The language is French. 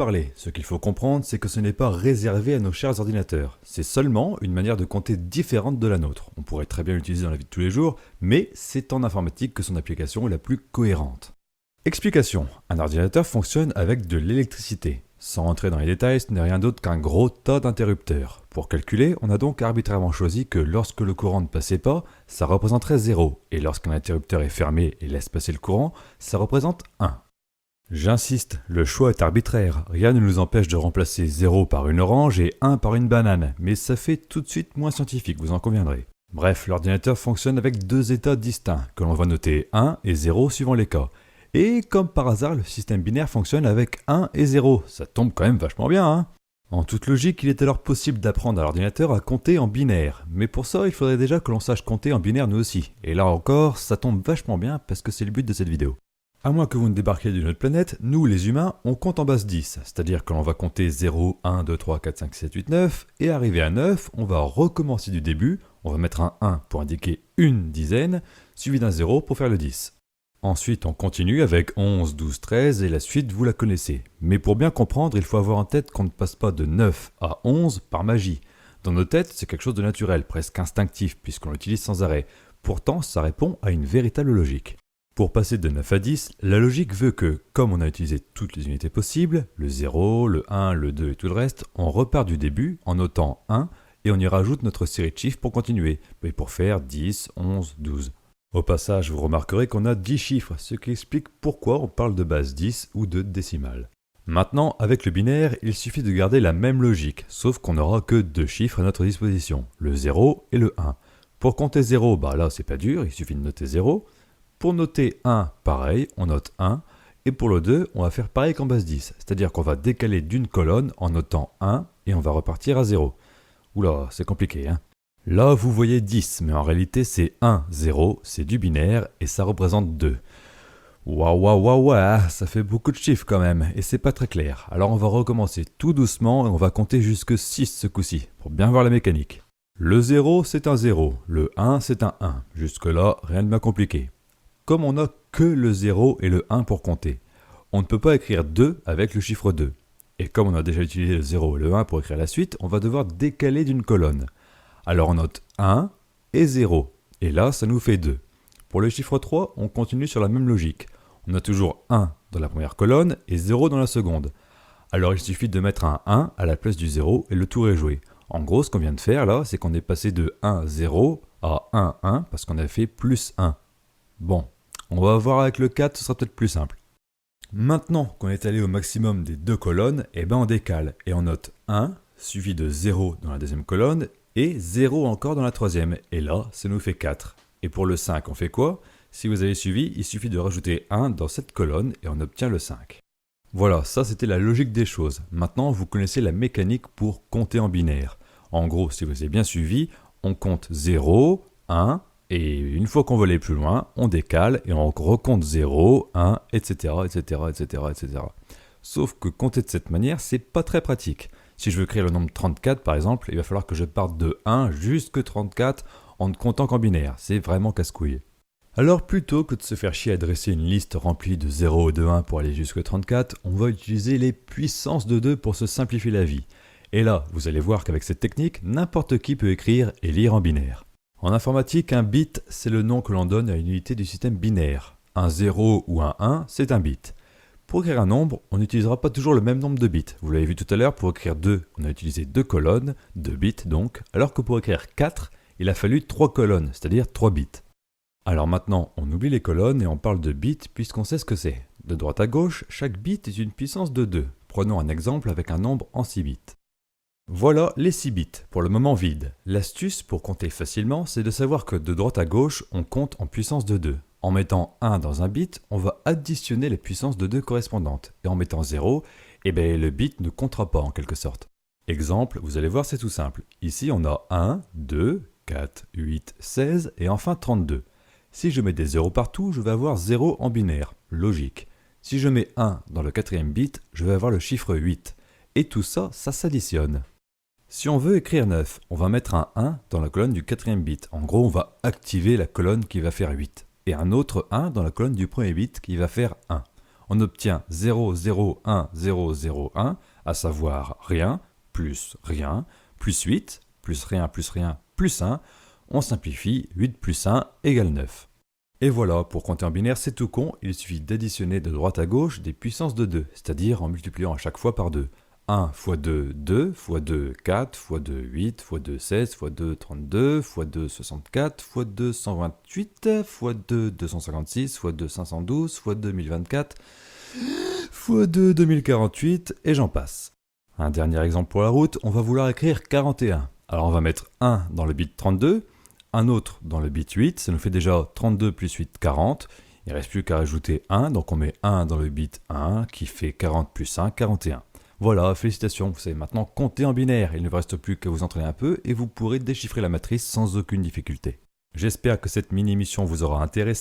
Parler. Ce qu'il faut comprendre, c'est que ce n'est pas réservé à nos chers ordinateurs. C'est seulement une manière de compter différente de la nôtre. On pourrait très bien l'utiliser dans la vie de tous les jours, mais c'est en informatique que son application est la plus cohérente. Explication. Un ordinateur fonctionne avec de l'électricité. Sans entrer dans les détails, ce n'est rien d'autre qu'un gros tas d'interrupteurs. Pour calculer, on a donc arbitrairement choisi que lorsque le courant ne passait pas, ça représenterait 0, et lorsqu'un interrupteur est fermé et laisse passer le courant, ça représente 1. J'insiste, le choix est arbitraire, rien ne nous empêche de remplacer 0 par une orange et 1 par une banane, mais ça fait tout de suite moins scientifique, vous en conviendrez. Bref, l'ordinateur fonctionne avec deux états distincts, que l'on va noter 1 et 0 suivant les cas. Et comme par hasard, le système binaire fonctionne avec 1 et 0, ça tombe quand même vachement bien, hein. En toute logique, il est alors possible d'apprendre à l'ordinateur à compter en binaire, mais pour ça, il faudrait déjà que l'on sache compter en binaire nous aussi. Et là encore, ça tombe vachement bien parce que c'est le but de cette vidéo. À moins que vous ne débarquiez d'une autre planète, nous les humains, on compte en base 10, c'est-à-dire que l'on va compter 0, 1, 2, 3, 4, 5, 7, 8, 9, et arrivé à 9, on va recommencer du début, on va mettre un 1 pour indiquer une dizaine, suivi d'un 0 pour faire le 10. Ensuite, on continue avec 11, 12, 13, et la suite, vous la connaissez. Mais pour bien comprendre, il faut avoir en tête qu'on ne passe pas de 9 à 11 par magie. Dans nos têtes, c'est quelque chose de naturel, presque instinctif, puisqu'on l'utilise sans arrêt. Pourtant, ça répond à une véritable logique. Pour passer de 9 à 10, la logique veut que, comme on a utilisé toutes les unités possibles, le 0, le 1, le 2 et tout le reste, on repart du début en notant 1 et on y rajoute notre série de chiffres pour continuer, et pour faire 10, 11, 12. Au passage, vous remarquerez qu'on a 10 chiffres, ce qui explique pourquoi on parle de base 10 ou de décimale. Maintenant, avec le binaire, il suffit de garder la même logique, sauf qu'on n'aura que deux chiffres à notre disposition, le 0 et le 1. Pour compter 0, là c'est pas dur, il suffit de noter 0. Pour noter 1, pareil, on note 1. Et pour le 2, on va faire pareil qu'en base 10, c'est-à-dire qu'on va décaler d'une colonne en notant 1 et on va repartir à 0. Oula, c'est compliqué, hein. Là, vous voyez 10, mais en réalité c'est 1, 0, c'est du binaire et ça représente 2. Waouh, ça fait beaucoup de chiffres quand même, et c'est pas très clair. Alors on va recommencer tout doucement et on va compter jusque 6 ce coup-ci, pour bien voir la mécanique. Le 0, c'est un 0, le 1, c'est un 1. Jusque-là, rien de bien compliqué. Comme on n'a que le 0 et le 1 pour compter, on ne peut pas écrire 2 avec le chiffre 2. Et comme on a déjà utilisé le 0 et le 1 pour écrire la suite, on va devoir décaler d'une colonne. Alors on note 1 et 0, et là ça nous fait 2. Pour le chiffre 3, on continue sur la même logique. On a toujours 1 dans la première colonne et 0 dans la seconde. Alors il suffit de mettre un 1 à la place du 0 et le tour est joué. En gros, ce qu'on vient de faire là, c'est qu'on est passé de 1, 0 à 1, 1 parce qu'on a fait plus 1. Bon, on va voir avec le 4, ce sera peut-être plus simple. Maintenant qu'on est allé au maximum des deux colonnes, on décale et on note 1, suivi de 0 dans la deuxième colonne, et 0 encore dans la troisième, et là, ça nous fait 4. Et pour le 5, on fait quoi? Si vous avez suivi, il suffit de rajouter 1 dans cette colonne, et on obtient le 5. Voilà, ça c'était la logique des choses. Maintenant, vous connaissez la mécanique pour compter en binaire. En gros, si vous avez bien suivi, on compte 0, 1, et une fois qu'on veut aller plus loin, on décale et on recompte 0, 1, etc., etc., etc., etc. Sauf que compter de cette manière, c'est pas très pratique. Si je veux écrire le nombre 34 par exemple, il va falloir que je parte de 1 jusque 34 en ne comptant qu'en binaire. C'est vraiment casse-couille. Alors plutôt que de se faire chier à dresser une liste remplie de 0 et de 1 pour aller jusque 34, on va utiliser les puissances de 2 pour se simplifier la vie. Et là, vous allez voir qu'avec cette technique, n'importe qui peut écrire et lire en binaire. En informatique, un bit, c'est le nom que l'on donne à une unité du système binaire. Un 0 ou un 1, c'est un bit. Pour écrire un nombre, on n'utilisera pas toujours le même nombre de bits. Vous l'avez vu tout à l'heure, pour écrire 2, on a utilisé 2 colonnes, 2 bits donc, alors que pour écrire 4, il a fallu 3 colonnes, c'est-à-dire 3 bits. Alors maintenant, on oublie les colonnes et on parle de bits puisqu'on sait ce que c'est. De droite à gauche, chaque bit est une puissance de 2. Prenons un exemple avec un nombre en 6 bits. Voilà les 6 bits, pour le moment vide. L'astuce pour compter facilement, c'est de savoir que de droite à gauche, on compte en puissance de 2. En mettant 1 dans un bit, on va additionner les puissances de 2 correspondantes. Et en mettant 0, le bit ne comptera pas en quelque sorte. Exemple, vous allez voir, c'est tout simple. Ici, on a 1, 2, 4, 8, 16 et enfin 32. Si je mets des 0 partout, je vais avoir 0 en binaire. Logique. Si je mets 1 dans le quatrième bit, je vais avoir le chiffre 8. Et tout ça, ça s'additionne. Si on veut écrire 9, on va mettre un 1 dans la colonne du quatrième bit. En gros, on va activer la colonne qui va faire 8. Et un autre 1 dans la colonne du premier bit qui va faire 1. on obtient 0, 0, 1, 0, 0, 1, à savoir rien, plus 8, plus rien, plus 1. On simplifie, 8 plus 1 égale 9. Et voilà, pour compter en binaire, c'est tout con, il suffit d'additionner de droite à gauche des puissances de 2, c'est-à-dire en multipliant à chaque fois par 2. 1 fois 2, 2, fois 2, 4, fois 2, 8, fois 2, 16, fois 2, 32, fois 2, 64, fois 2, 128, fois 2, 256, fois 2, 512, fois 2, 1024, fois 2, 2048, et j'en passe. Un dernier exemple pour la route, on va vouloir écrire 41. Alors on va mettre 1 dans le bit 32, un autre dans le bit 8, ça nous fait déjà 32 plus 8, 40. Il ne reste plus qu'à rajouter 1, donc on met 1 dans le bit 1, qui fait 40 plus 1, 41. Voilà, félicitations, vous savez maintenant compter en binaire. Il ne vous reste plus qu'à vous entraîner un peu et vous pourrez déchiffrer la matrice sans aucune difficulté. J'espère que cette mini-émission vous aura intéressé.